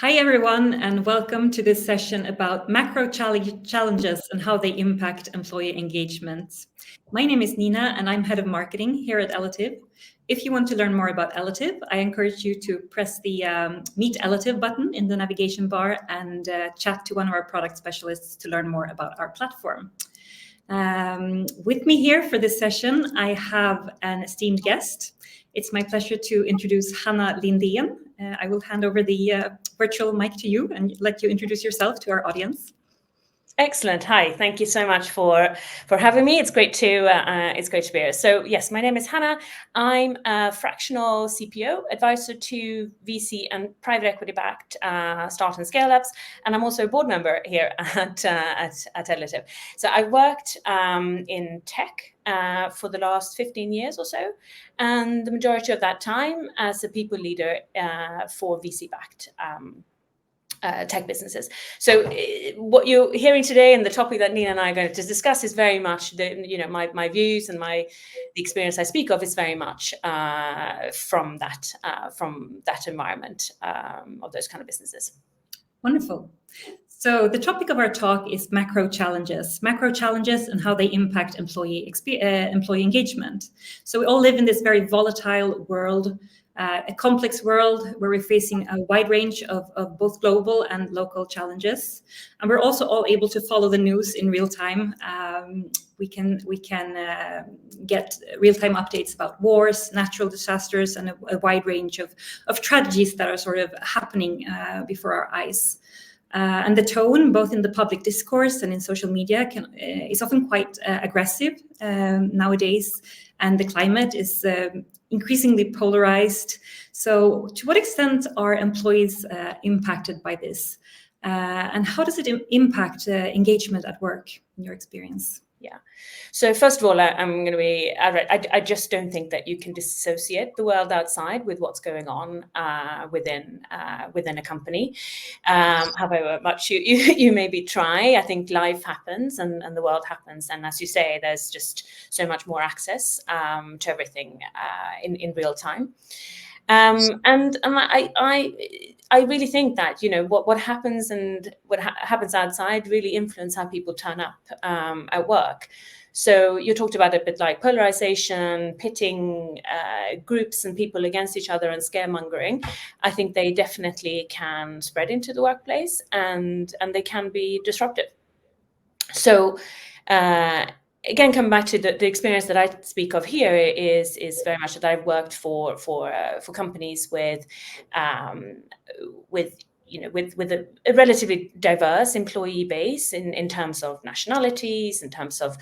Hi, everyone, and welcome to this session about macro challenges and how they impact employee engagement. My name is Nina, and I'm head of marketing here at Elative. If you want to learn more about Elative, I encourage you to press the Meet Elative button in the navigation bar and chat to one of our product specialists to learn more about our platform. With me here for this session, I have an esteemed guest. It's my pleasure to introduce Hanna Lindén. I will hand over the virtual mic to you and let you introduce yourself to our audience. Excellent. Hi. Thank you so much for having me. It's great to be here. So yes, my name is Hanna. I'm a fractional CPO advisor to VC and private equity backed start and scale ups, and I'm also a board member here at Elative. So I worked in tech for the last 15 years or so, and the majority of that time as a people leader for VC backed tech businesses. So what you're hearing today and the topic that Nina and I are going to discuss is very much my views and the experience I speak of is very much from that environment of those kind of businesses. Wonderful. So the topic of our talk is macro challenges and how they impact employee engagement. So we all live in this very volatile world, a complex world where we're facing a wide range of both global and local challenges. And we're also all able to follow the news in real time. We can get real-time updates about wars, natural disasters, and a wide range of tragedies that are sort of happening before our eyes. And the tone, both in the public discourse and in social media, is often quite aggressive nowadays, and the climate is increasingly polarized. So to what extent are employees impacted by this? And how does it impact engagement at work, in your experience? Yeah. So first of all, I'm going to be outright. I just don't think that you can disassociate the world outside with what's going on within a company. However much you maybe try, I think life happens and the world happens, and as you say, there's just so much more access to everything in real time. And I really think that what happens and what happens outside really influence how people turn up at work. So you talked about a bit like polarization, pitting groups and people against each other, and scaremongering. I think they definitely can spread into the workplace, and they can be disruptive. So again, coming back to the experience that I speak of here is very much that I've worked for companies with a relatively diverse employee base in terms of nationalities, in terms of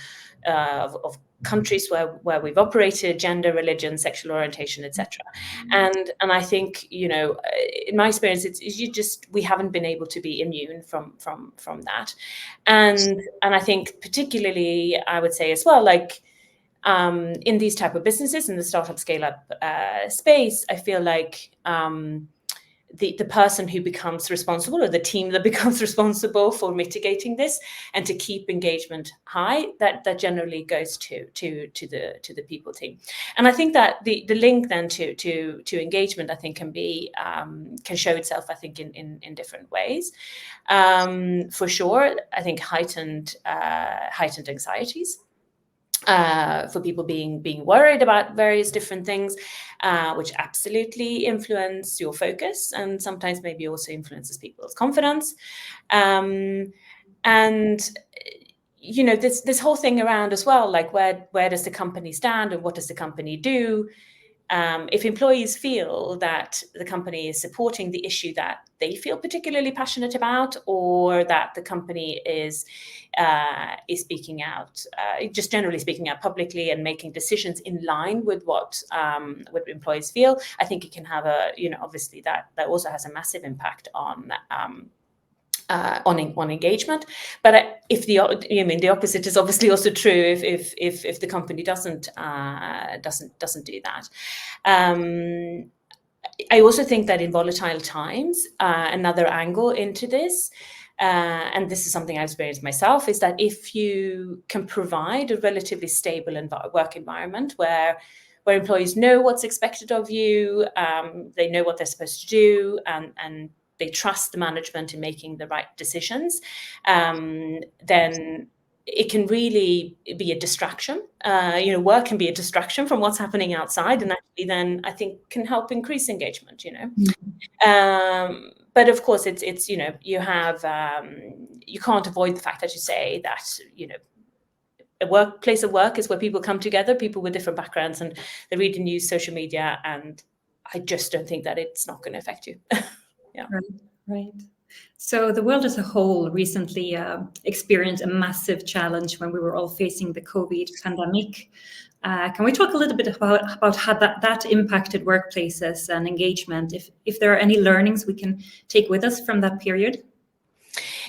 countries where we've operated, gender, religion, sexual orientation, etc. And I think in my experience, we haven't been able to be immune from that, and I think particularly I would say as well, like in these type of businesses, in the startup scale up space, I feel like the person who becomes responsible, or the team that becomes responsible for mitigating this and to keep engagement high, that generally goes to the people team. And I think that the link then to engagement, I think, can show itself, I think, in different ways. For sure, I think heightened anxieties. For people being worried about various different things, which absolutely influence your focus and sometimes maybe also influences people's confidence. And this whole thing around as well, like where does the company stand and what does the company do? If employees feel that the company is supporting the issue that they feel particularly passionate about, or that the company is speaking out, just generally speaking out publicly and making decisions in line with what employees feel, I think it can have obviously that also has a massive impact on engagement. But if the opposite is obviously also true if the company doesn't do that. I also think that in volatile times, another angle into this, and this is something I've experienced myself, is that if you can provide a relatively stable work environment where employees know what's expected of you, they know what they're supposed to do, and they trust the management in making the right decisions, then it can really be a distraction. Work can be a distraction from what's happening outside, and actually then I think can help increase engagement. But of course, it's you have you can't avoid the fact that you say that a workplace of work is where people come together, people with different backgrounds, and they read the news, social media, and I just don't think that it's not going to affect you. Yeah. Right. So the world as a whole recently experienced a massive challenge when we were all facing the COVID pandemic. Can we talk a little bit about how that impacted workplaces and engagement? If there are any learnings we can take with us from that period?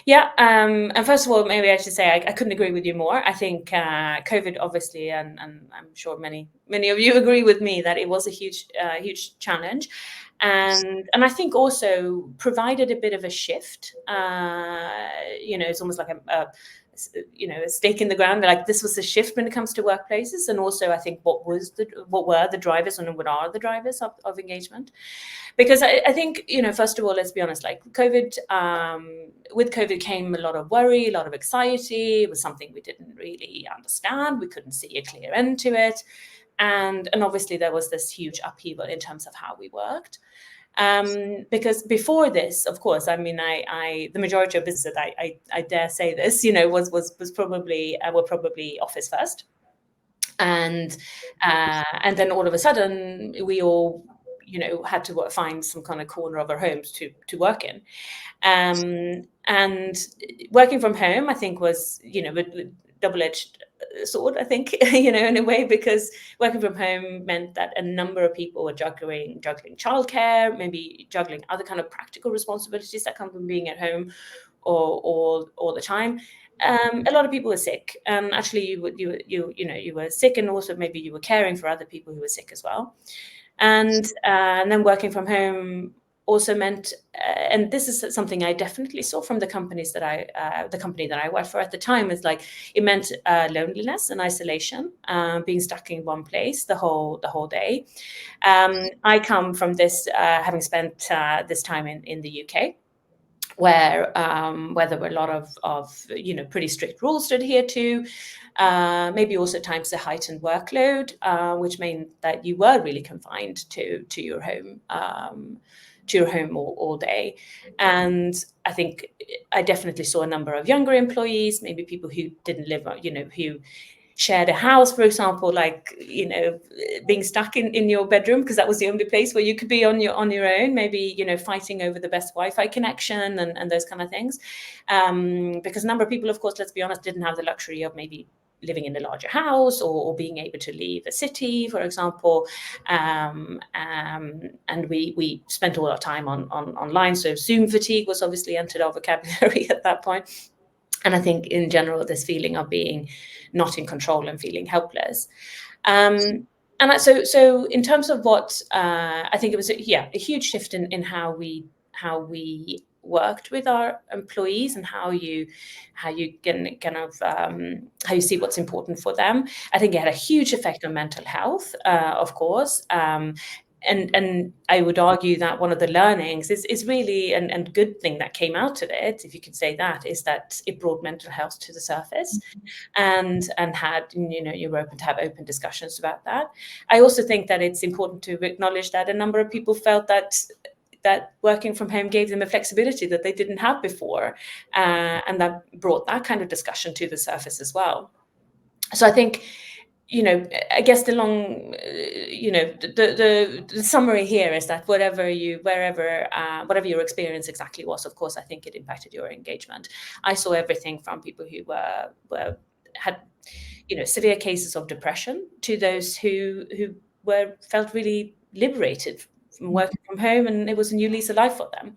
Yeah, and first of all, maybe I should say I couldn't agree with you more. I think COVID, obviously, and I'm sure many of you agree with me that it was a huge challenge, and I think also provided a bit of a shift. It's almost like a stake in the ground. Like this was a shift when it comes to workplaces, and also I think what were the drivers and what are the drivers of engagement. Because I think, first of all, let's be honest, like COVID, with COVID came a lot of worry, a lot of anxiety. It was something we didn't really understand. We couldn't see a clear end to it. And obviously there was this huge upheaval in terms of how we worked. Because before this, of course, I mean, the majority of businesses, I dare say this, was probably were probably office first. And then all of a sudden we all had to find some kind of corner of our homes to work in, and working from home I think was a double-edged sword, I think, in a way, because working from home meant that a number of people were juggling childcare, maybe juggling other kind of practical responsibilities that come from being at home all the time. A lot of people were sick, and actually you were sick, and also maybe you were caring for other people who were sick as well. And then working from home also meant, and this is something I definitely saw from the companies that the company that I worked for at the time, is like it meant loneliness and isolation, being stuck in one place the whole day. I come from this, having spent this time in the UK, where there were a lot of pretty strict rules to adhere to, maybe also times a heightened workload, which meant that you were really confined to your home, all day. And I think I definitely saw a number of younger employees, maybe people who didn't live, who shared a house, for example, like being stuck in your bedroom because that was the only place where you could be on your own, maybe fighting over the best Wi-Fi connection and those kind of things, because a number of people, of course, let's be honest, didn't have the luxury of maybe living in a larger house or being able to leave a city, for example, and we spent all our time online, so Zoom fatigue was obviously entered our vocabulary at that point. And I think in general, this feeling of being not in control and feeling helpless. And so in terms of what I think it was, a huge shift in how we worked with our employees and how you can kind of how you see what's important for them. I think it had a huge effect on mental health, of course. And I would argue that one of the learnings is really, and good thing that came out of it, if you could say that, is that it brought mental health to the surface, and had, you were open to have open discussions about that. I also think that it's important to acknowledge that a number of people felt that working from home gave them a flexibility that they didn't have before, and that brought that kind of discussion to the surface as well. So I think, I guess the long, the summary here is that whatever your experience exactly was, of course, I think it impacted your engagement. I saw everything from people who had, severe cases of depression to those who felt really liberated from working from home, and it was a new lease of life for them.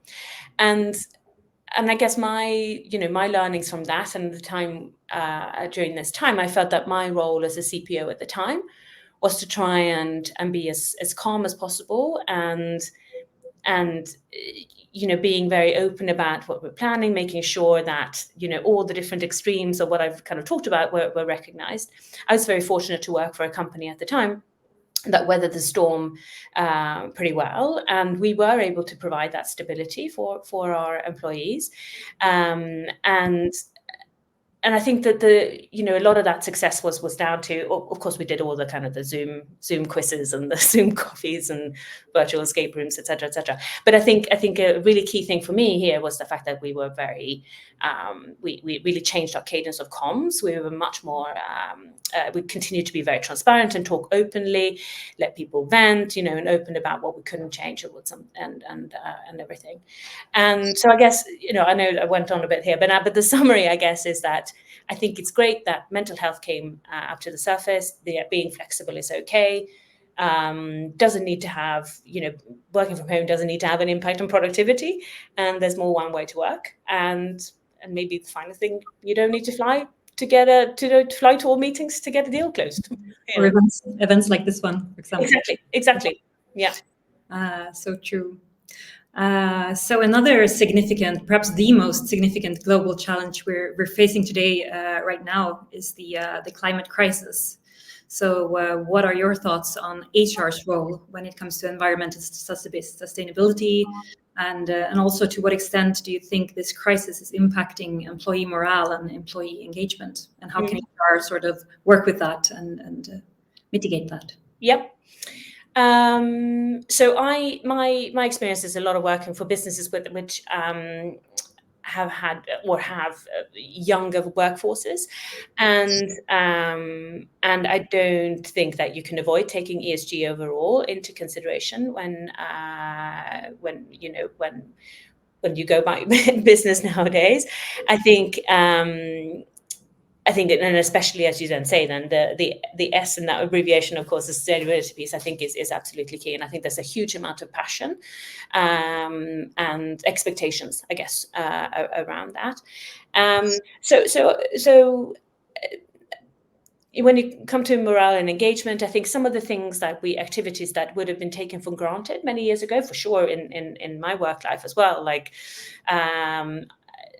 And I guess my learnings from that and the time during this time, I felt that my role as a CPO at the time was to try and be as calm as possible, and being very open about what we're planning, making sure that all the different extremes of what I've kind of talked about were recognized. I was very fortunate to work for a company at the time that weathered the storm pretty well, and we were able to provide that stability for our employees, and I think that a lot of that success was down to, of course, we did all the kind of the Zoom quizzes and the Zoom coffees and virtual escape rooms, etc., etc. But I think a really key thing for me here was the fact that we were very, we really changed our cadence of comms. We were much more, we continued to be very transparent and talk openly, let people vent, and open about what we couldn't change and everything. And so I guess, I know I went on a bit here, but the summary, I guess, is that I think it's great that mental health came up to the surface. Being flexible is okay. Doesn't need to have, working from home doesn't need to have an impact on productivity. And there's more one way to work. And maybe the final thing, you don't need to fly to fly to all meetings to get a deal closed. Or events like this one, for example. Exactly. Yeah. So true. So another significant, perhaps the most significant global challenge we're facing today, right now, is the climate crisis. So what are your thoughts on HR's role when it comes to environmental sustainability, and also to what extent do you think this crisis is impacting employee morale and employee engagement, and how can HR sort of work with that and mitigate that? Yep. So my experience is a lot of working for businesses which have had or have younger workforces, and I don't think that you can avoid taking ESG overall into consideration when you go by business nowadays. I think, and especially as you then say, the S in that abbreviation, of course, the sustainability piece, I think is absolutely key. And I think there's a huge amount of passion and expectations, I guess, around that. So when you come to morale and engagement, I think some of the things activities that would have been taken for granted many years ago, for sure, in my work life as well, like,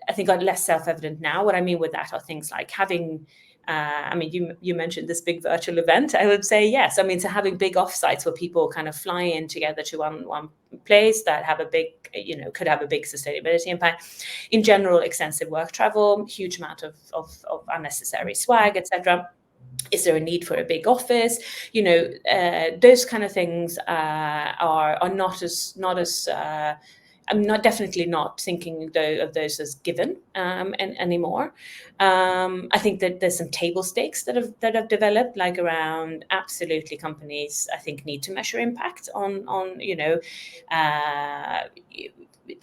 I think are less self-evident now. What I mean with that are things like having, you mentioned this big virtual event. I would say yes. So having big offsites where people kind of fly in together to one place that have a big, could have a big sustainability impact. In general, extensive work travel, huge amount of unnecessary swag, etc. Is there a need for a big office? Those kind of things are not as I'm definitely not thinking of those as given anymore. I think that there's some table stakes that have developed, like around absolutely companies, I think, need to measure impact on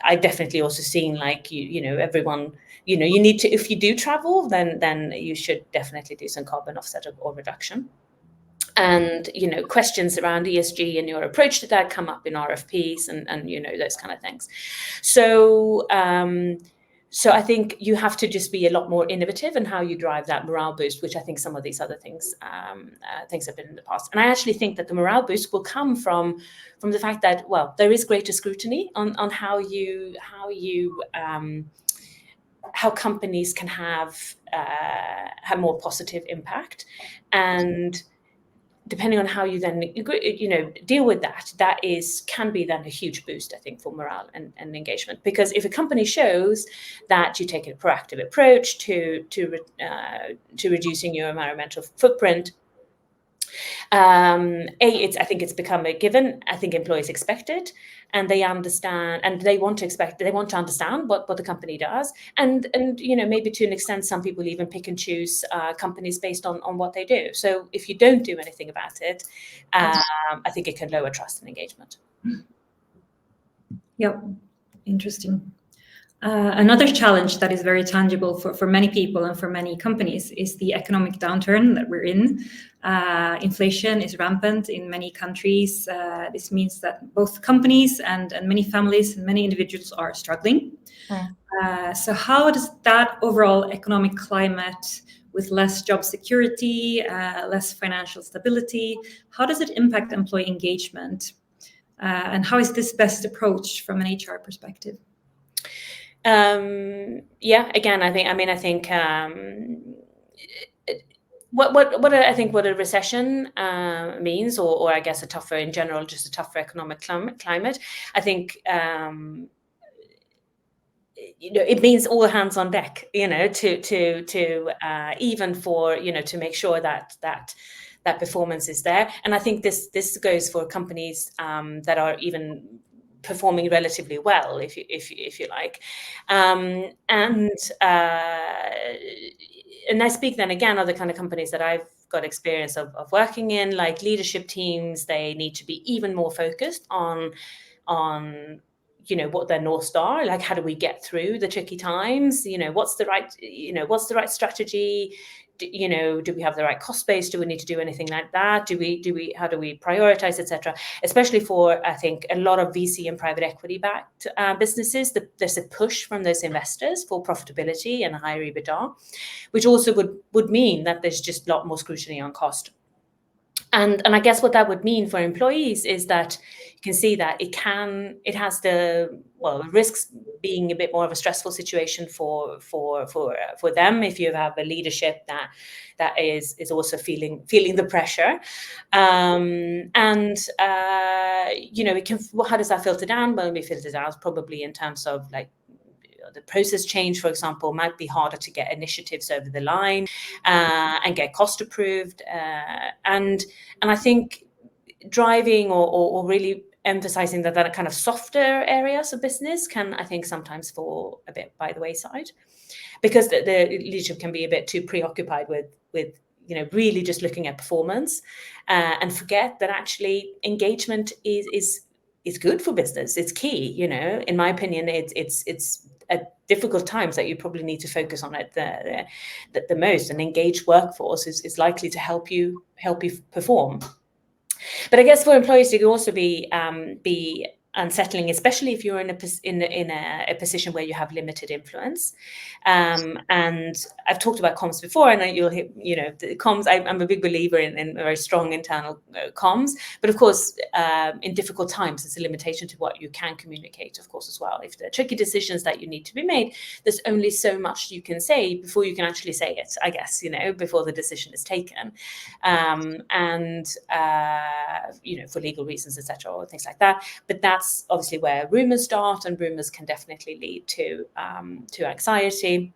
I've definitely also seen, like, everyone, you need to, if you do travel, then you should definitely do some carbon offset or reduction. And questions around ESG and your approach to that come up in RFPs and those kind of things. So I think you have to just be a lot more innovative in how you drive that morale boost, which I think some of these other things have been in the past. And I actually think that the morale boost will come from the fact that, well, there is greater scrutiny on how companies can have more positive impact. And depending on how you then deal with that can be then a huge boost, I think, for morale and engagement. Because if a company shows that you take a proactive approach to reducing your environmental footprint, I think it's become a given. I think employees expect it, and they understand, and they want to understand what the company does, and maybe to an extent, some people even pick and choose companies based on what they do. So if you don't do anything about it, I think it can lower trust and engagement. Yep, interesting. Another challenge that is very tangible for many people and for many companies is the economic downturn that we're in. Inflation is rampant in many countries. This means that both companies and many families and many individuals are struggling. So how does that overall economic climate, with less job security, less financial stability, how does it impact employee engagement? And how is this best approached from an HR perspective? Again, I think what I think what a recession means, or I guess just a tougher economic climate. I think it means all hands on deck. To even for to make sure that performance is there. And I think this goes for companies that are even performing relatively well, if you like, and I speak then again of the kind of companies that I've got experience of working in, like leadership teams. They need to be even more focused on what their North Star, like how do we get through the tricky times? What's the right strategy? Do we have the right cost base? Do we need to do anything like that? How do we prioritize, etc.? Especially for, I think, a lot of VC and private equity backed businesses, there's a push from those investors for profitability and a higher EBITDA, which also would mean that there's just a lot more scrutiny on cost. And I guess what that would mean for employees is that you can see that it has the risks being a bit more of a stressful situation for them if you have a leadership that is also feeling the pressure, it can. How does that filter down? Well, it filters out probably in terms of like the process change, for example, might be harder to get initiatives over the line and get cost approved. And I think driving or really emphasizing that kind of softer areas of business can, I think, sometimes fall a bit by the wayside, because the leadership can be a bit too preoccupied with really just looking at performance and forget that actually engagement is good for business. It's key. In my opinion, it's at difficult times that you probably need to focus on it the most. An engaged workforce is likely to help you perform. But I guess for employees, it can also be unsettling, especially if you're in a position where you have limited influence. And I've talked about comms before, and you'll hear, the comms. I'm a big believer in very strong internal comms, but of course, in difficult times, it's a limitation to what you can communicate, of course, as well. If there are tricky decisions that you need to be made, there's only so much you can say before you can actually say it, I guess, before the decision is taken, for legal reasons, etc., or things like that. But that's obviously where rumors start, and rumors can definitely lead to anxiety.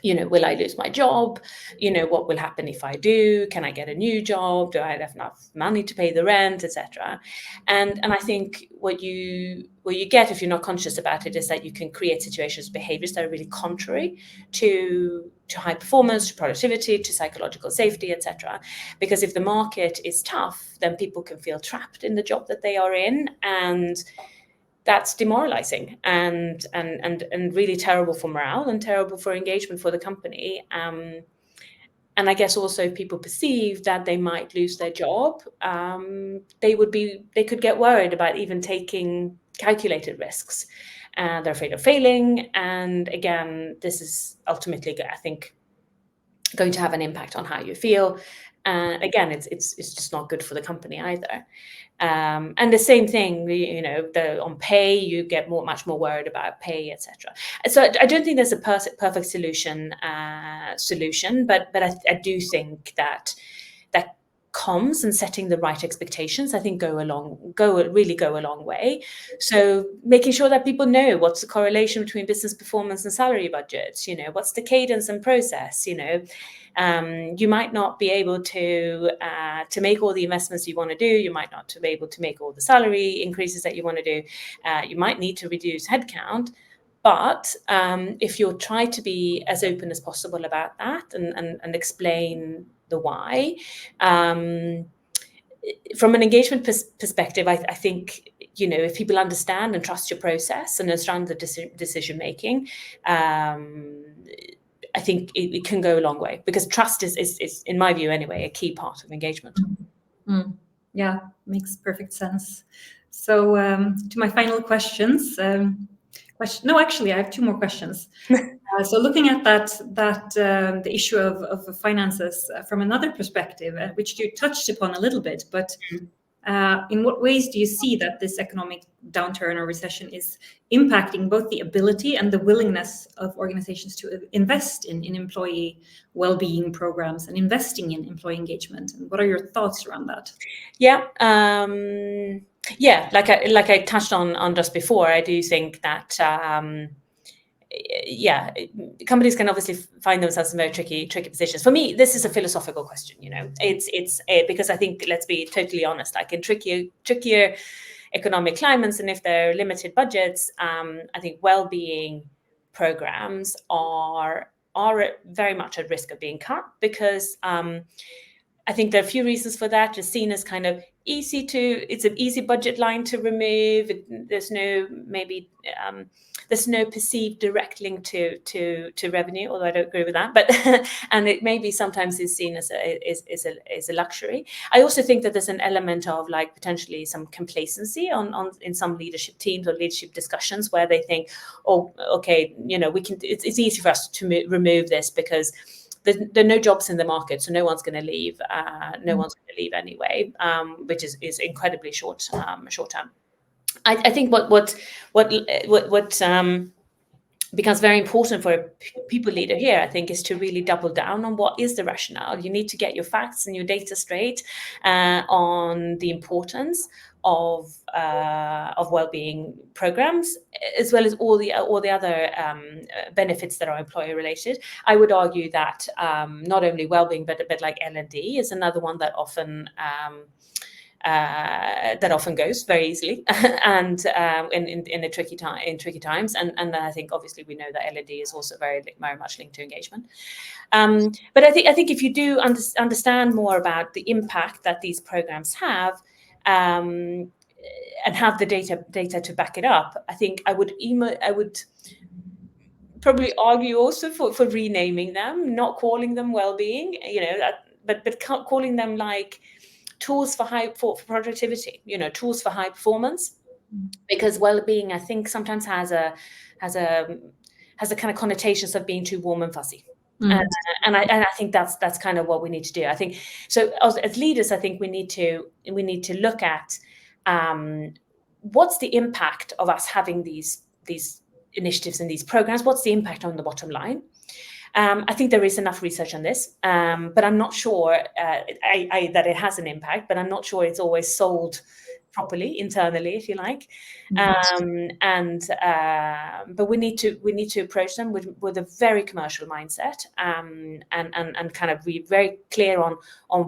Will I lose my job? What will happen if I do? Can I get a new job? Do I have enough money to pay the rent, etc.? And I think what you get if you're not conscious about it is that you can create situations, behaviors that are really contrary to high performance, to productivity, to psychological safety, etc. Because if the market is tough, then people can feel trapped in the job that they are in, and that's demoralizing and really terrible for morale and terrible for engagement for the company. And I guess also if people perceive that they might lose their job, they could get worried about even taking calculated risks. They're afraid of failing. And again, this is ultimately, I think, going to have an impact on how you feel. Again, it's just not good for the company either. And the same thing, on pay, you get much more worried about pay, etc. So I don't think there's a perfect solution, but I do think that comms and setting the right expectations, I think, go a long way. So making sure that people know what's the correlation between business performance and salary budgets, what's the cadence and process, you might not be able to make all the investments you want to do. You might not be able to make all the salary increases that you want to do. You might need to reduce headcount. But if you try to be as open as possible about that and explain the why, from an engagement perspective, I think, if people understand and trust your process and understand the decision making, I think it can go a long way, because trust is, in my view anyway, a key part of engagement. Yeah, makes perfect sense. So to my final questions. No, actually, I have two more questions. So looking at the issue of finances from another perspective, which you touched upon a little bit, but In what ways do you see that this economic downturn or recession is impacting both the ability and the willingness of organizations to invest in employee well-being programs and investing in employee engagement? And what are your thoughts around that? Yeah, like I touched on just before, I do think that companies can obviously find themselves in very tricky positions. For me, this is a philosophical question. It's because I think, let's be totally honest, like in trickier economic climates, and if there are limited budgets, I think well-being programs are very much at risk of being cut, because I think there are a few reasons for that. It's seen as kind of it's an easy budget line to remove. There's no perceived direct link to revenue, although I don't agree with that. But and it maybe sometimes is seen as a luxury. I also think that there's an element of like potentially some complacency in some leadership teams or leadership discussions, where they think, oh, okay, we can. It's easy for us to remove this because there are no jobs in the market, so no one's going to leave. No one's going to leave anyway, which is incredibly short term. I think what becomes very important for a people leader here, I think, is to really double down on what is the rationale. You need to get your facts and your data straight on the importance of well-being programs, as well as all the other benefits that are employer related. I would argue that not only well-being, but a bit like L&D is another one that often goes very easily and in tricky times, and I think obviously we know that L&D is also very much linked to engagement. But I think if you do understand more about the impact that these programs have, and have the data to back it up, I think I would probably argue also for renaming them, not calling them well-being, but calling them like tools for productivity, tools for high performance, because well-being, I think, sometimes has a kind of connotations of being too warm and fuzzy. And I think that's kind of what we need to do. I think so. As leaders, I think we need to look at what's the impact of us having these initiatives and these programs. What's the impact on the bottom line? I think there is enough research on this, but I'm not sure that it has an impact. But I'm not sure it's always sold properly internally, if you like. But we need to approach them with a very commercial mindset, and kind of be very clear on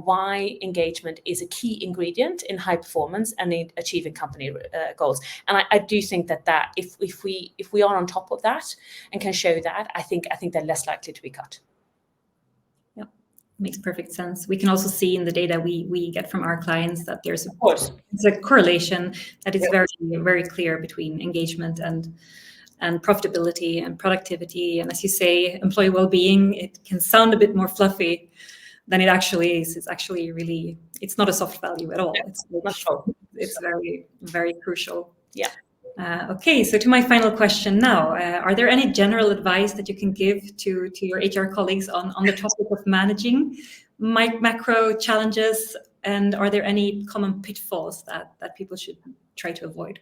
why engagement is a key ingredient in high performance and in achieving company goals. And I do think that if we are on top of that and can show that, I think they're less likely to be cut. Makes perfect sense. We can also see in the data we get from our clients that there's a correlation that is very, very clear between engagement and profitability and productivity. And as you say, employee well-being, it can sound a bit more fluffy than it actually is. It's actually really, it's not a soft value at all. It's very, very crucial. Yeah. Okay, so to my final question now, are there any general advice that you can give to your HR colleagues on the topic of managing macro challenges, and are there any common pitfalls that people should try to avoid?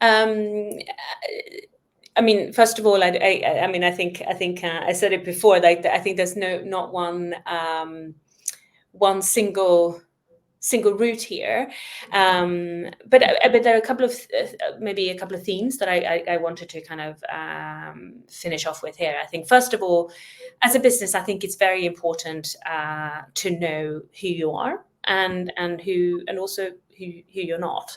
I mean, first of all, I think I said it before. Like, I think there's not one single route here, but there are a couple of themes that I wanted to kind of finish off with here. I think, first of all, as a business, I think it's very important to know who you are and also who you're not,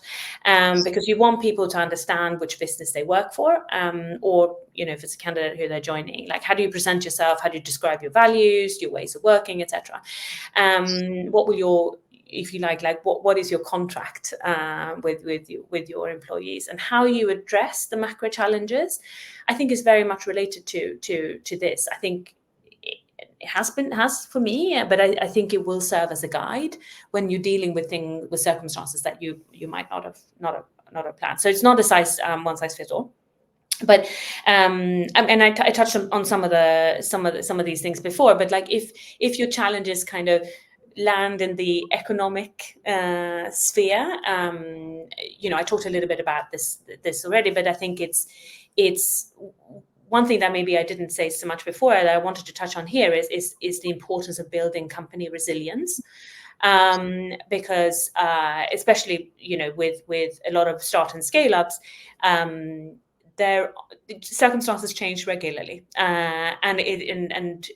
because you want people to understand which business they work for, or if it's a candidate who they're joining, like, how do you present yourself, how do you describe your values, your ways of working, etc. What will your, if you like what is your contract with your employees, and how you address the macro challenges, I think is very much related to this. I think it has for me, but I think it will serve as a guide when you're dealing with circumstances that you might not have planned. So it's not a one size fits all. But and I touched on some of these things before. But like, if your challenge is kind of land in the economic sphere. I talked a little bit about this already, but I think it's one thing that maybe I didn't say so much before that I wanted to touch on here is the importance of building company resilience. Because especially with a lot of start and scale ups, their circumstances change regularly, and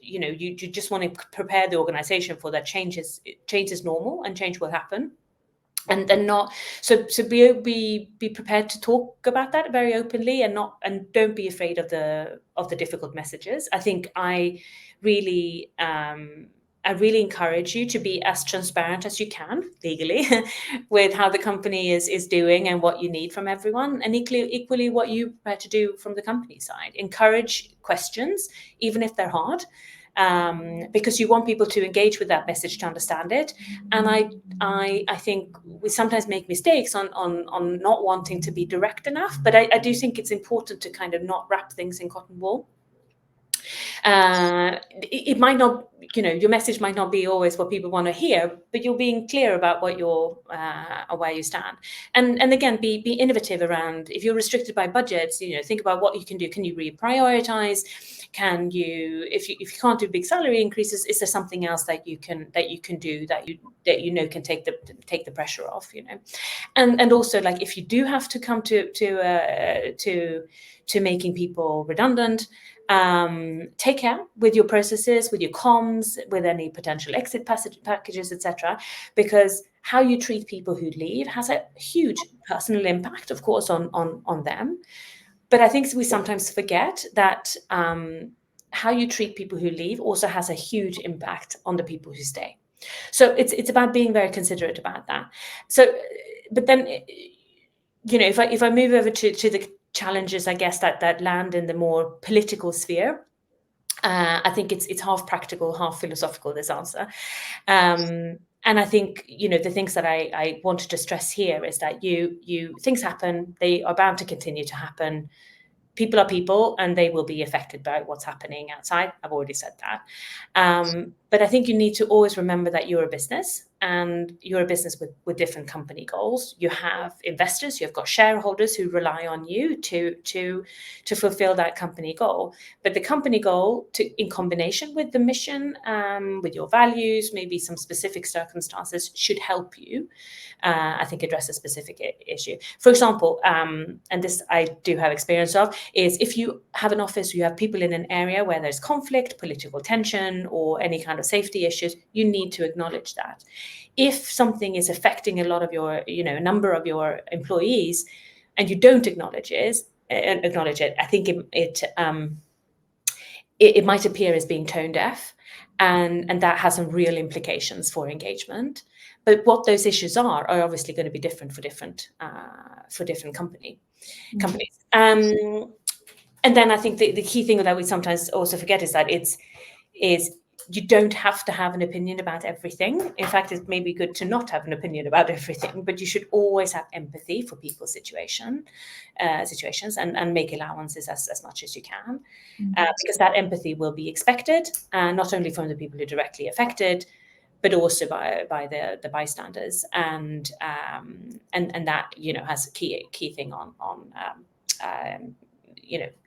you just want to prepare the organization for that. Change is normal, and change will happen. And not so be prepared to talk about that very openly, and don't be afraid of the difficult messages. I think I really encourage you to be as transparent as you can legally with how the company is doing and what you need from everyone, and equally what you prepare to do from the company side. Encourage questions, even if they're hard. Because you want people to engage with that message to understand it. And I think we sometimes make mistakes on not wanting to be direct enough, but I do think it's important to kind of not wrap things in cotton wool. It might not, your message might not be always what people want to hear, but you're being clear about what where you stand. And again, be innovative around, if you're restricted by budgets, think about what you can do. Can you reprioritize? Can you, if you can't do big salary increases, is there something else that you can do that can take the pressure off? And also, like, if you do have to come to making people redundant, take care with your processes, with your comms, with any potential exit packages, etc. Because how you treat people who leave has a huge personal impact, of course, on them. But I think we sometimes forget that how you treat people who leave also has a huge impact on the people who stay. So it's about being very considerate about that. So, but then, if I move over to the challenges, I guess, that land in the more political sphere, I think it's half practical, half philosophical, this answer. And I think, the things that I wanted to stress here is that things happen, they are bound to continue to happen. People are people, and they will be affected by what's happening outside. I've already said that. But I think you need to always remember that you're a business, and you're a business with different company goals. You have investors, you've got shareholders who rely on you to fulfill that company goal. But the company goal, in combination with the mission, with your values, maybe some specific circumstances, should help you, I think, address a specific issue. For example, and this I do have experience of, is if you have an office, you have people in an area where there's conflict, political tension, or any kind of safety issues, you need to acknowledge that. If something is affecting a lot of your, number of your employees, and you don't acknowledge it, I think it might appear as being tone deaf, and that has some real implications for engagement. But what those issues are obviously going to be different for different companies. And then I think the key thing that we sometimes also forget is that you don't have to have an opinion about everything. In fact, it may be good to not have an opinion about everything, but you should always have empathy for people's situations and make allowances as much as you can, because that empathy will be expected, not only from the people who are directly affected, but also by the bystanders, and that has a key thing on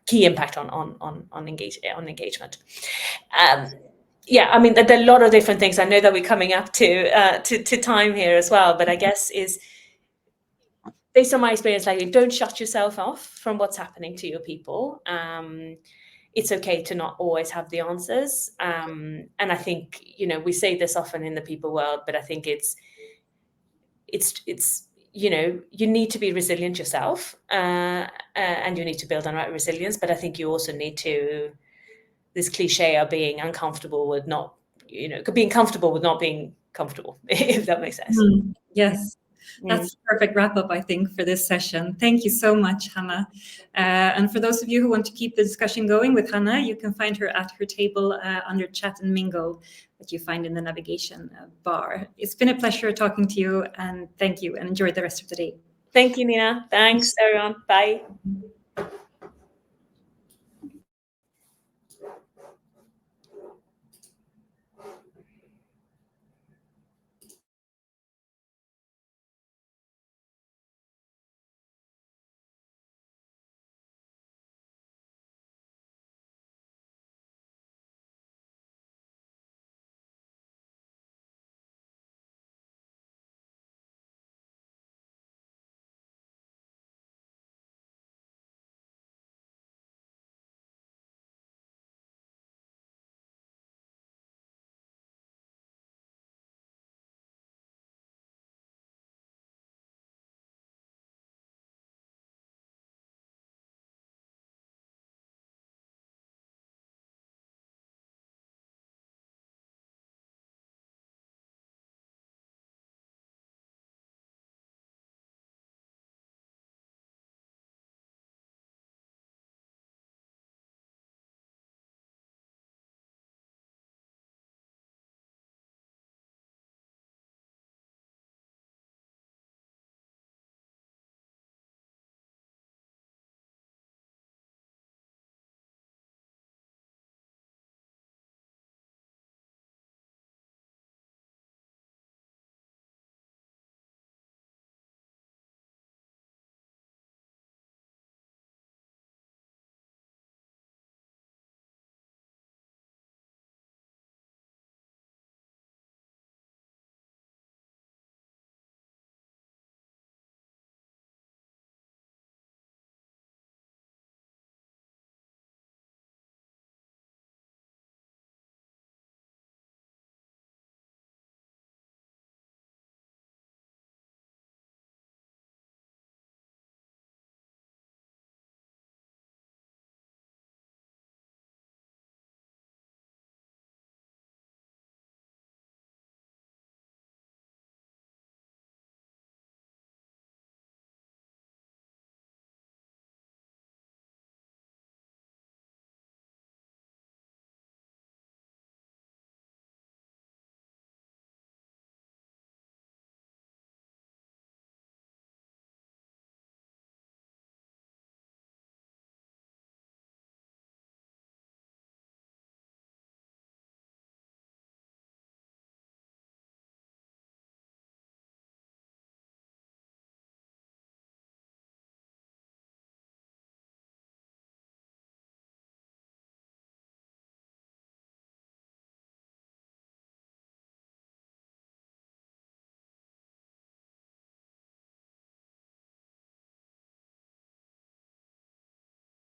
key impact on engagement. I mean, there are a lot of different things. I know that we're coming up to time here as well, but I guess is based on my experience, like, don't shut yourself off from what's happening to your people. It's okay to not always have the answers. And I think, we say this often in the people world, but I think it's you need to be resilient yourself, and you need to build on that resilience. But I think you also need to, this cliche of being uncomfortable with not, being comfortable with not being comfortable, if that makes sense. Yes. That's the perfect wrap-up, I think, for this session. Thank you so much, Hanna. And for those of you who want to keep the discussion going with Hanna, you can find her at her table under Chat and Mingle that you find in the navigation bar. It's been a pleasure talking to you, and thank you, and enjoy the rest of the day. Thank you, Nina. Thanks, everyone. Bye.